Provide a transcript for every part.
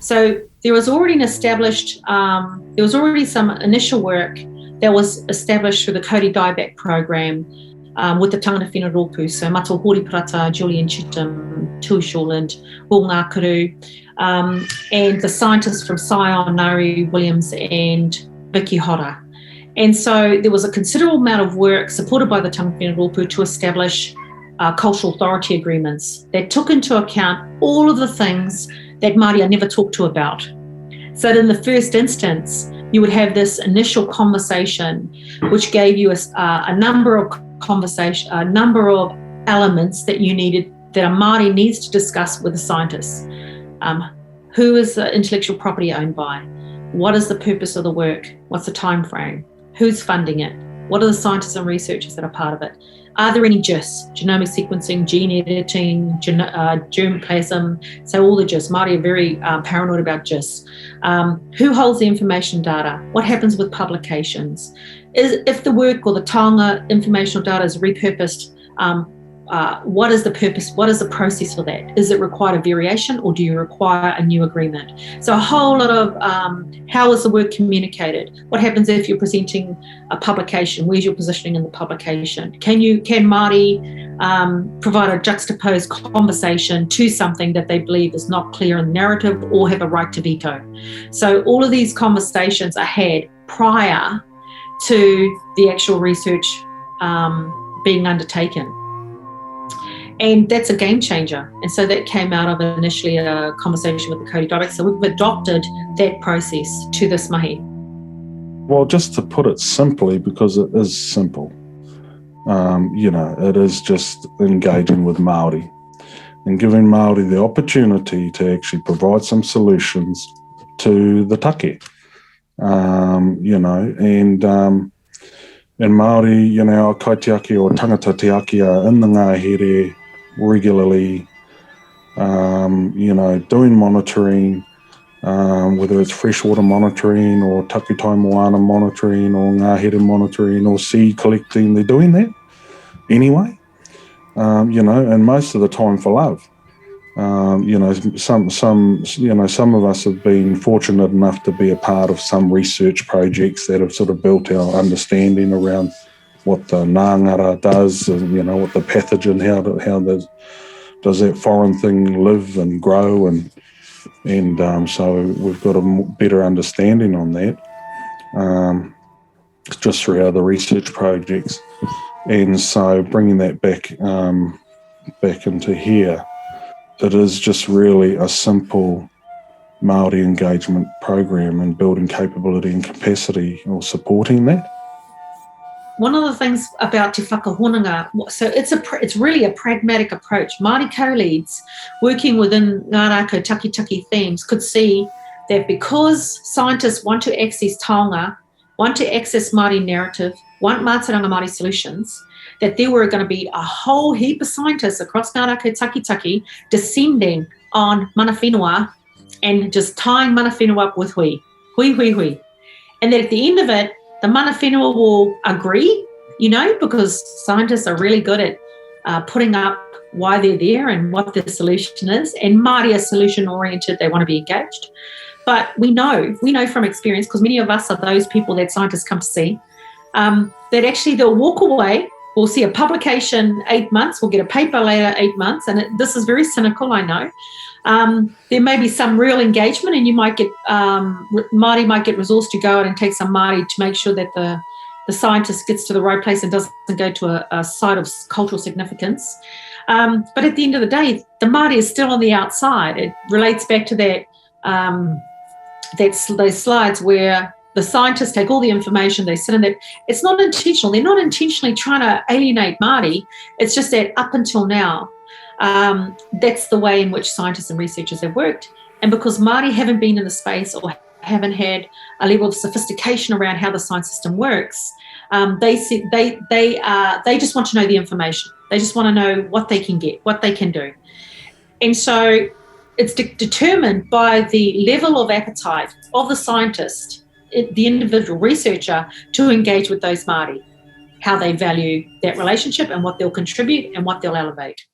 So there was already some initial work that was established through the Kauri Dieback program with the tangata whenua rōpū, so Mato Horiparata, Julian Chittim, Tui Shoreland, Will Ngākuru, and the scientists from Sion, Nari Williams and Vicky Hora. And so there was a considerable amount of work supported by the tangata whenua rōpū to establish cultural authority agreements that took into account all of the things that Māori are never talked to about. So that in the first instance, you would have this initial conversation, which gave you a number of elements that a Māori needs to discuss with the scientists. Who is the intellectual property owned by? What is the purpose of the work? What's the time frame? Who's funding it? What are the scientists and researchers that are part of it? Are there any GIS, genomic sequencing, gene editing, germplasm? So all the GIS. Māori are very paranoid about GIS. Who holds the information data? What happens with publications? If the work or the taonga informational data is repurposed, what is the purpose? What is the process for that? Is it required a variation, or do you require a new agreement? So a whole lot of how is the work communicated? What happens if you're presenting a publication? Where's your positioning in the publication? Can Māori provide a juxtaposed conversation to something that they believe is not clear in the narrative or have a right to veto? So all of these conversations are had prior to the actual research being undertaken. And that's a game changer. And so that came out of initially a conversation with the Kauri Dieback. So we've adopted that process to this mahi. Well, just to put it simply, because it is simple, it is just engaging with Māori and giving Māori the opportunity to actually provide some solutions to the take. And Māori, our kaitiaki or tangata tiaki are in the ngahere regularly, doing monitoring, whether it's freshwater monitoring or takutai moana monitoring or ngahere monitoring or sea collecting, they're doing that anyway, and most of the time for love. Some of us have been fortunate enough to be a part of some research projects that have sort of built our understanding around what the ngāngara does, and what the pathogen, how does that foreign thing live and grow, and so we've got a better understanding on that, just through other research projects, and so bringing that back into here. It is just really a simple Māori engagement program and building capability and capacity or supporting that. One of the things about Te Whakahononga, so it's really a pragmatic approach. Māori co-leads working within Ngā Rākau Taketake themes could see that because scientists want to access taonga, want to access Māori narrative, want mātauranga Māori solutions, that there were going to be a whole heap of scientists across Ngā Rākau Taketake descending on mana whenua and just tying mana whenua up with hui. And that at the end of it, the mana whenua will agree, because scientists are really good at putting up why they're there and what the solution is. And Māori are solution-oriented, they want to be engaged. But we know from experience, because many of us are those people that scientists come to see, that actually they'll walk away. We'll see a publication 8 months, we'll get a paper later 8 months, and this is very cynical, I know. There may be some real engagement, and you might get, Māori might get resourced to go out and take some Māori to make sure that the scientist gets to the right place and doesn't go to a site of cultural significance. But at the end of the day, the Māori is still on the outside. It relates back to that those slides where the scientists take all the information, they sit in there. It's not intentional. They're not intentionally trying to alienate Māori. It's just that up until now, that's the way in which scientists and researchers have worked. And because Māori haven't been in the space or haven't had a level of sophistication around how the science system works, they just want to know the information. They just want to know what they can get, what they can do. And so it's determined by the level of appetite of the scientist, the individual researcher, to engage with those Māori, how they value that relationship and what they'll contribute and what they'll elevate.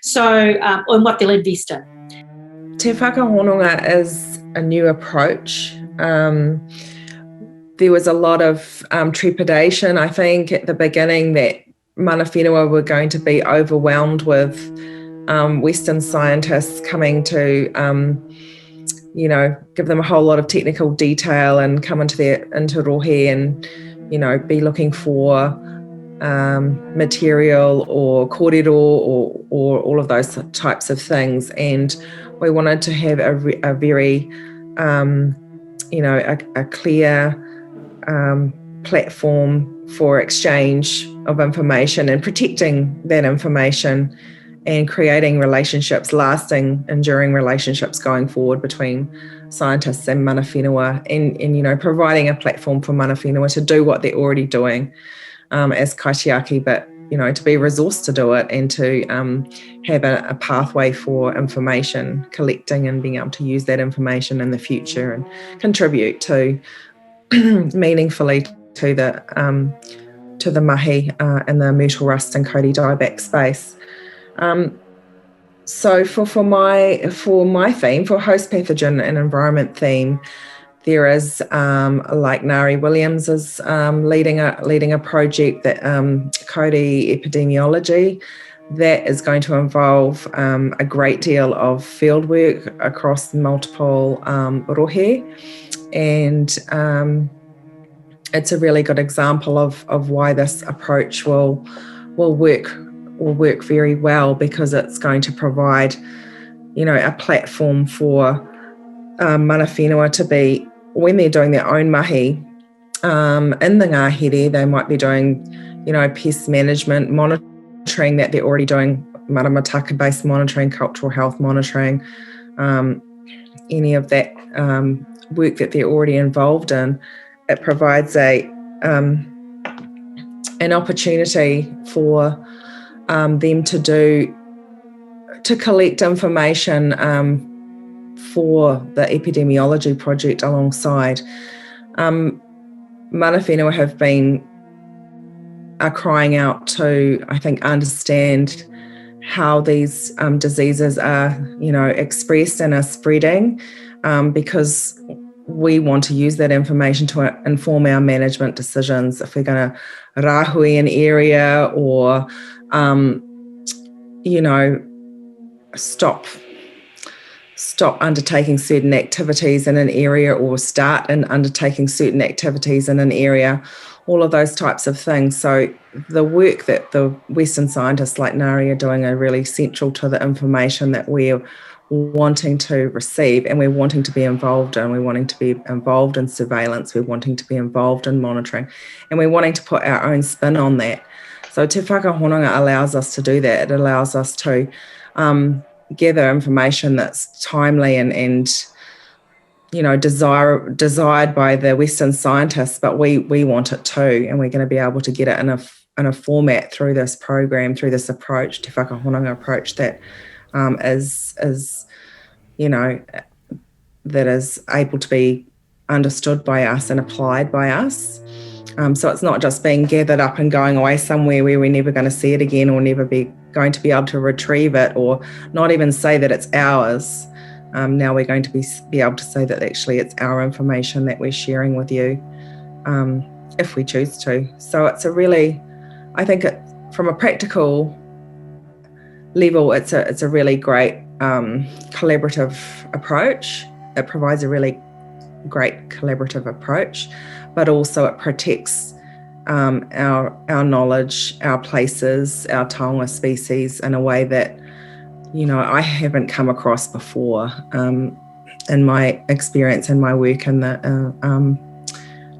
So, and what they'll invest in. Te Whakahononga is a new approach. There was a lot of trepidation, I think, at the beginning that mana whenua were going to be overwhelmed with Western scientists coming to, give them a whole lot of technical detail and come into rohe and, be looking for material or kōrero or all of those types of things. And we wanted to have a very, a clear platform for exchange of information and protecting that information and creating relationships, lasting, enduring relationships going forward between scientists and mana whenua and providing a platform for mana whenua to do what they're already doing as kaitiaki, but to be resourced to do it and to have a pathway for information collecting and being able to use that information in the future and contribute to meaningfully to the mahi and the myrtle rust and Kauri dieback space. So for my theme, for host pathogen and environment theme, there is like Ngāri Williams is leading a project that Kauri epidemiology that is going to involve a great deal of field work across multiple rohe, and it's a really good example of why this approach will work very well, because it's going to provide a platform for mana whenua to be, when they're doing their own mahi in the ngahere, they might be doing pest management, monitoring that they're already doing, maramataka based monitoring, cultural health monitoring, any of that work that they're already involved in. It provides an opportunity for them to collect information for the epidemiology project alongside. Mana whenua are crying out to, I think, understand how these diseases are, expressed and are spreading, because we want to use that information to inform our management decisions. If we're going to rahui an area or, stop undertaking certain activities in an area or start in undertaking certain activities in an area, all of those types of things. So the work that the Western scientists like Ngāri are doing are really central to the information that we're wanting to receive, and we're wanting to be involved in. We're wanting to be involved in surveillance, we're wanting to be involved in monitoring, and we're wanting to put our own spin on that. So Te Whakahononga allows us to do that. It allows us to gather information that's timely and desired by the Western scientists, but we want it too, and we're going to be able to get it in a format through this program, through this approach, Te Whakahononga approach that is that is able to be understood by us and applied by us. So it's not just being gathered up and going away somewhere where we're never going to see it again, or never be going to be able to retrieve it, or not even say that it's ours. Now we're going to be able to say that actually it's our information that we're sharing with you, if we choose to. So it's a really, I think from a practical level, it's a really great collaborative approach. It provides a really great collaborative approach, but also it protects our knowledge, our places, our taonga species in a way that I haven't come across before in my experience and my work in the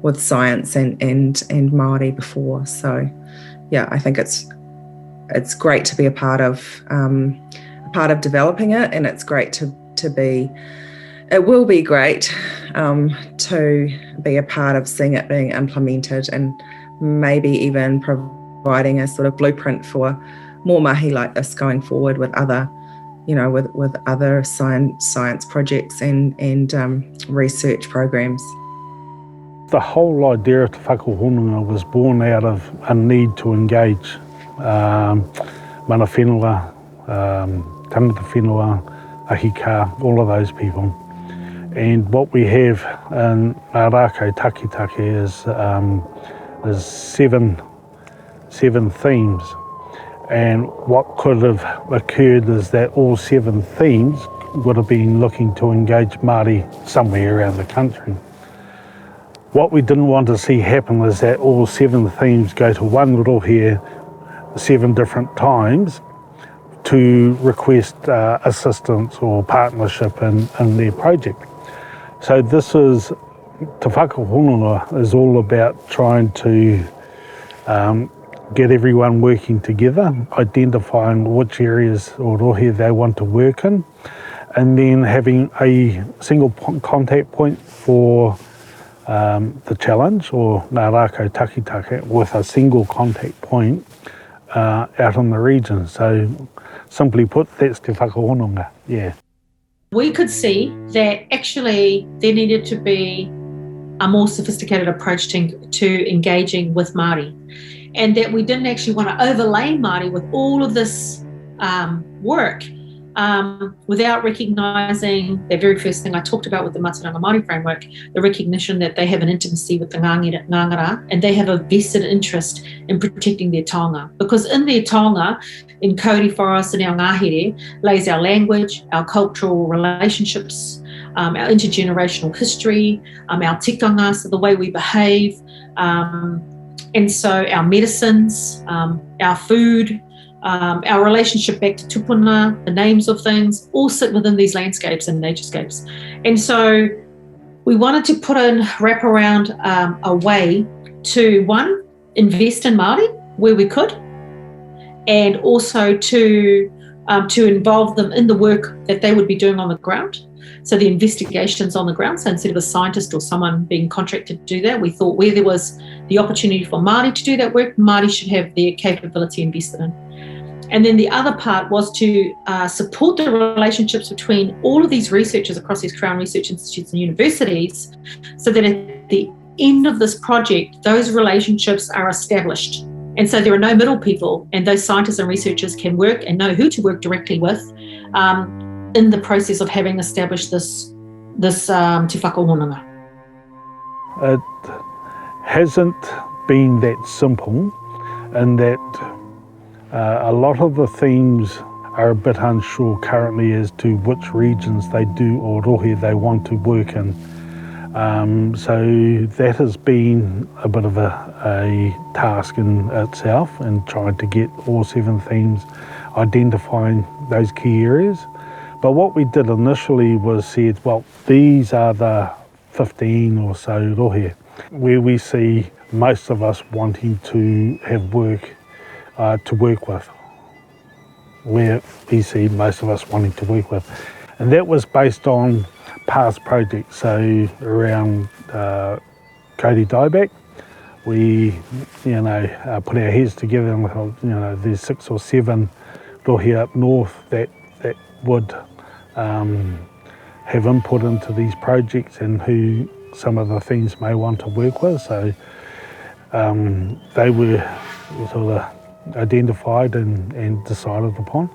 with science and Māori before. So yeah, I think it's great to be a part of developing it, and it's great to be. It will be great to be a part of seeing it being implemented, and maybe even providing a sort of blueprint for more mahi like this going forward with other, with other science projects and research programs. The whole idea of Te Whakahononga was born out of a need to engage mana whenua, tangata whenua, Ahika, all of those people. And what we have in Ngā Rākau Taketake is seven themes. And what could have occurred is that all 7 themes would have been looking to engage Māori somewhere around the country. What we didn't want to see happen is that all 7 themes go to one rohe 7 different times to request assistance or partnership in their project. So this is, Te Whakahononga is all about trying to get everyone working together, identifying which areas or rohe they want to work in, and then having a single contact point for the challenge, or Ngā Rākau Taketake, with a single contact point out in the region. So simply put, that's Te Whakahononga, yeah. We could see that actually there needed to be a more sophisticated approach to engaging with Māori, and that we didn't actually want to overlay Māori with all of this work without recognising the very first thing I talked about with the Mataranga Māori framework, the recognition that they have an intimacy with the ngangara, and they have a vested interest in protecting their taonga. Because in their taonga, in Kauri Forest and our ngahere, lays our language, our cultural relationships, our intergenerational history, our tikanga, so the way we behave, and so our medicines, our food, our relationship back to tupuna, the names of things, all sit within these landscapes and naturescapes. And so we wanted to wrap around a way to, one, invest in Māori where we could, and also to involve them in the work that they would be doing on the ground. So the investigations on the ground. So instead of a scientist or someone being contracted to do that, we thought where there was the opportunity for Māori to do that work, Māori should have their capability invested in. And then the other part was to support the relationships between all of these researchers across these Crown Research Institutes and universities, so that at the end of this project, those relationships are established. And so there are no middle people, and those scientists and researchers can work and know who to work directly with in the process of having established this Te Whakahononga. It hasn't been that simple, in that a lot of the themes are a bit unsure currently as to which regions they do or rohe they want to work in. So that has been a bit of a task in itself, and trying to get all 7 themes, identifying those key areas. But what we did initially was said, well, these are the 15 or so rohe where we see most of us wanting to have work to work with, where we see most of us wanting to work with. And that was based on past projects. So around Kauri Dieback, we put our heads together and we thought, there's 6 or 7 rohe up north that would have input into these projects and who some of the things may want to work with. So they were sort of identified and decided upon.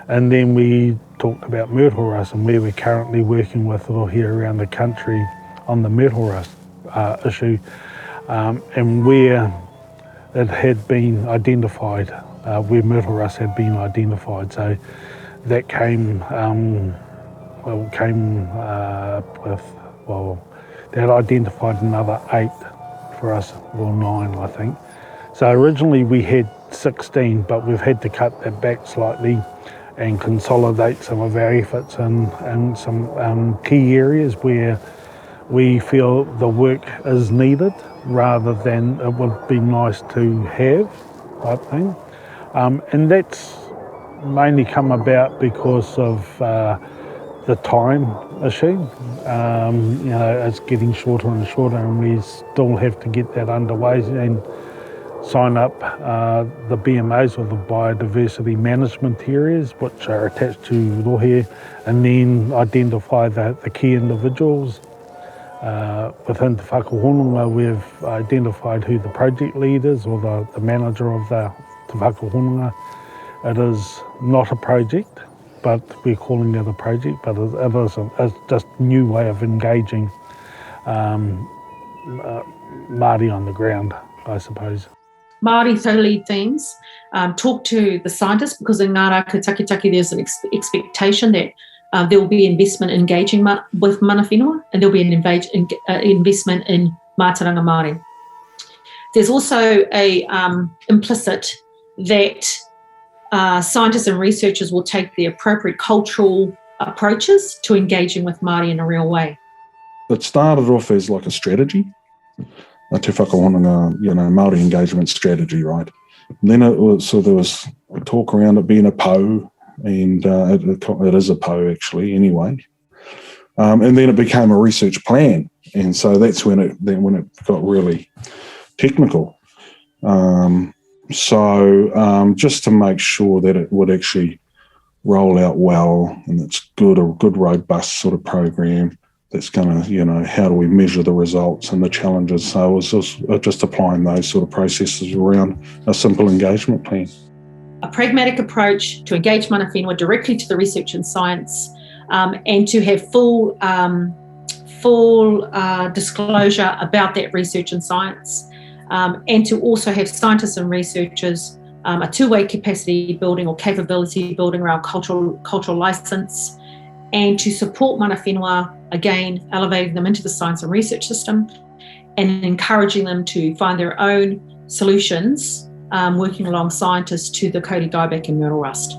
And then we talked about myrtle-rust and where we're currently working with rohe around the country on the myrtle-rust issue, and where it had been identified, where myrtle-rust had been identified. So that they had identified another 8 for us, or 9 I think. So originally we had 16, but we've had to cut that back slightly and consolidate some of our efforts in some key areas where we feel the work is needed rather than it would be nice to have type thing. And that's mainly come about because of the time issue. It's getting shorter and shorter, and we still have to get that underway and sign up the BMAs, or the biodiversity management areas, which are attached to rohe, and then identify the key individuals. Within Te Whakahononga, we've identified who the project lead is, or the manager of the Te Whakahononga. It is not a project, but we're calling it a project, but it is it's just a new way of engaging Māori on the ground, I suppose. Māori co-lead themes, talk to the scientists, because in Ngā Rākau Taketake there's an expectation that there will be investment engaging with mana whenua, and there will be an investment in mātauranga Māori. There's also a implicit that scientists and researchers will take the appropriate cultural approaches to engaging with Māori in a real way. It started off as like a strategy, a Te Whakahononga, Māori engagement strategy, right? And then there was a talk around it being a Pou, and it is a Pou actually anyway. And then it became a research plan, and so that's when it got really technical. Just to make sure that it would actually roll out well, and it's a good robust sort of program that's going to, how do we measure the results and the challenges? So it was just applying those sort of processes around a simple engagement plan. A pragmatic approach to engage mana whenua directly to the research and science, and to have full disclosure about that research and science, and to also have scientists and researchers a two-way capacity building or capability building around cultural license, and to support mana whenua, again, elevating them into the science and research system and encouraging them to find their own solutions, working along scientists to the kauri dieback and myrtle rust.